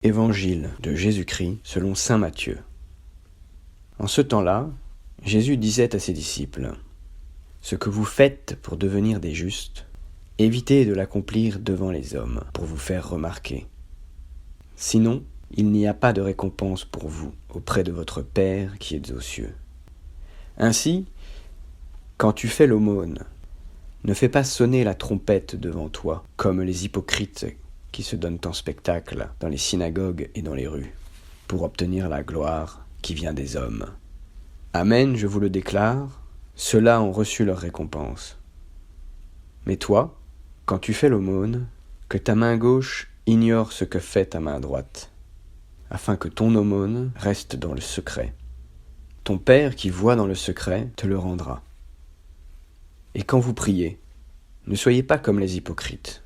Évangile de Jésus-Christ selon saint Matthieu. En ce temps-là, Jésus disait à ses disciples : « Ce que vous faites pour devenir des justes, évitez de l'accomplir devant les hommes pour vous faire remarquer. Sinon, il n'y a pas de récompense pour vous auprès de votre Père qui est aux cieux. Ainsi, quand tu fais l'aumône, ne fais pas sonner la trompette devant toi, comme les hypocrites qui se donnent en spectacle dans les synagogues et dans les rues, pour obtenir la gloire qui vient des hommes. Amen, je vous le déclare, ceux-là ont reçu leur récompense. Mais toi, quand tu fais l'aumône, que ta main gauche ignore ce que fait ta main droite, afin que ton aumône reste dans le secret. Ton Père qui voit dans le secret te le rendra. Et quand vous priez, ne soyez pas comme les hypocrites.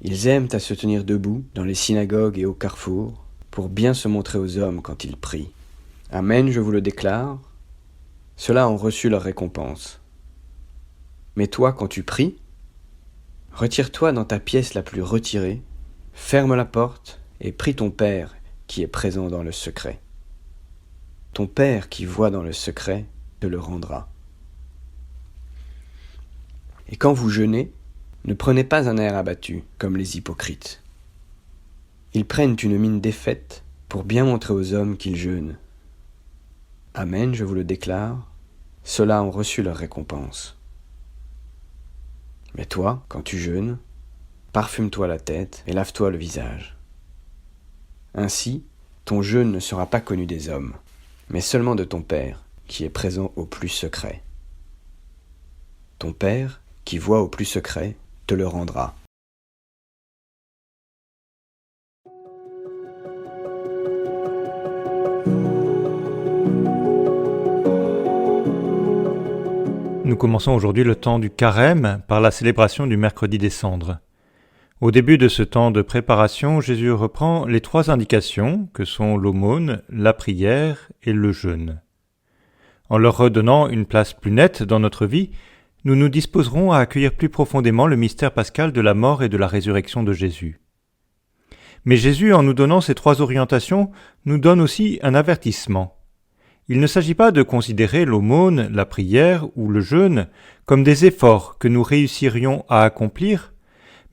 Ils aiment à se tenir debout dans les synagogues et au carrefour pour bien se montrer aux hommes quand ils prient. Amen, je vous le déclare, ceux-là ont reçu leur récompense. Mais toi, quand tu pries, retire-toi dans ta pièce la plus retirée, ferme la porte et prie ton Père qui est présent dans le secret. Ton Père qui voit dans le secret te le rendra. Et quand vous jeûnez, ne prenez pas un air abattu, comme les hypocrites. Ils prennent une mine défaite pour bien montrer aux hommes qu'ils jeûnent. Amen, je vous le déclare, ceux-là ont reçu leur récompense. Mais toi, quand tu jeûnes, parfume-toi la tête et lave-toi le visage. Ainsi, ton jeûne ne sera pas connu des hommes, mais seulement de ton Père, qui est présent au plus secret. Ton Père, qui voit au plus secret, te le rendra. Nous commençons aujourd'hui le temps du carême par la célébration du mercredi des cendres. Au début de ce temps de préparation, Jésus reprend les 3 indications que sont l'aumône, la prière et le jeûne. En leur redonnant une place plus nette dans notre vie, nous nous disposerons à accueillir plus profondément le mystère pascal de la mort et de la résurrection de Jésus. Mais Jésus, en nous donnant ces 3 orientations, nous donne aussi un avertissement. Il ne s'agit pas de considérer l'aumône, la prière ou le jeûne comme des efforts que nous réussirions à accomplir,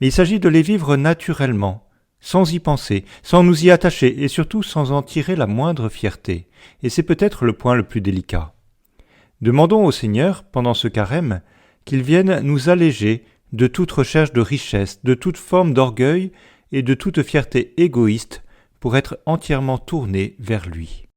mais il s'agit de les vivre naturellement, sans y penser, sans nous y attacher et surtout sans en tirer la moindre fierté. Et c'est peut-être le point le plus délicat. Demandons au Seigneur, pendant ce carême, qu'il vienne nous alléger de toute recherche de richesse, de toute forme d'orgueil et de toute fierté égoïste pour être entièrement tournés vers lui.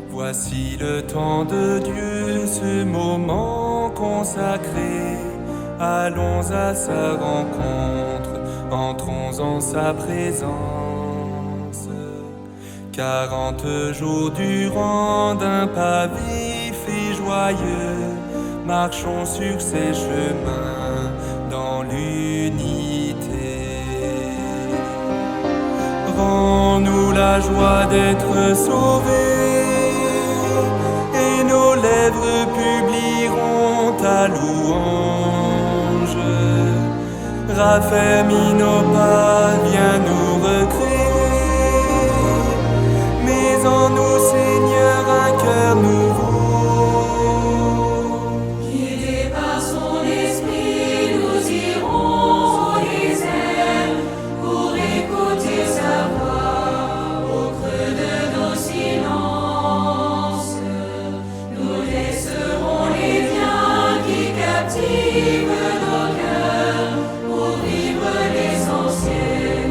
Voici le temps de Dieu, ce moment consacré. Allons à sa rencontre, entrons en sa présence. 40 jours durant, d'un pas vif et joyeux, marchons sur ses chemins dans l'unité. Rends-nous la joie d'être sauvés, et nos lèvres publieront ta louange. Raffermis nos pas, viens nous recréer, mais en nous, Seigneur, un cœur nouveau. Guidés par son esprit, nous irons au désert pour écouter sa voix au creux de nos silences. Nous laisserons les biens qui captivent nos cœurs pour vivre l'essentiel,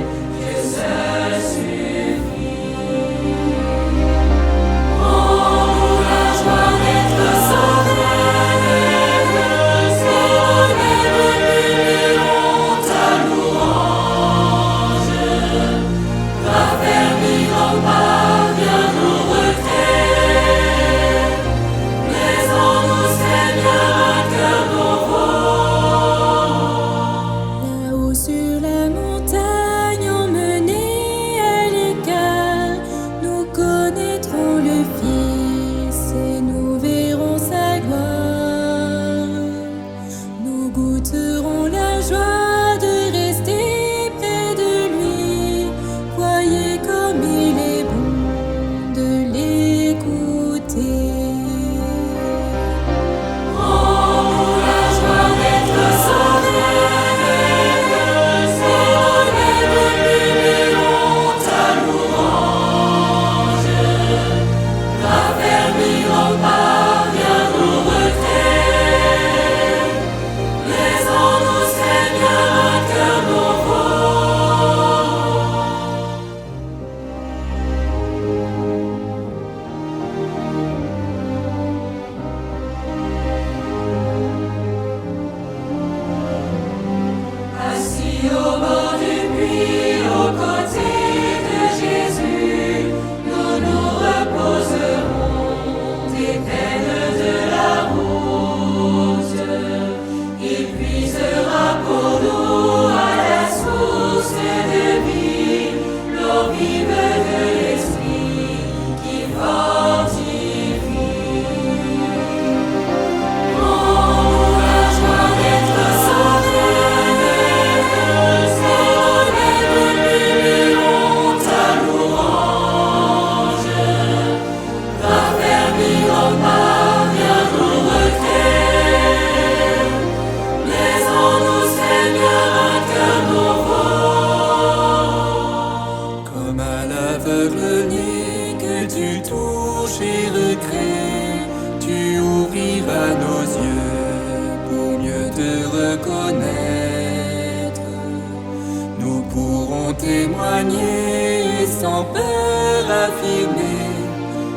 témoigner sans peur affirmer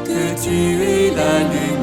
que tu es la lumière.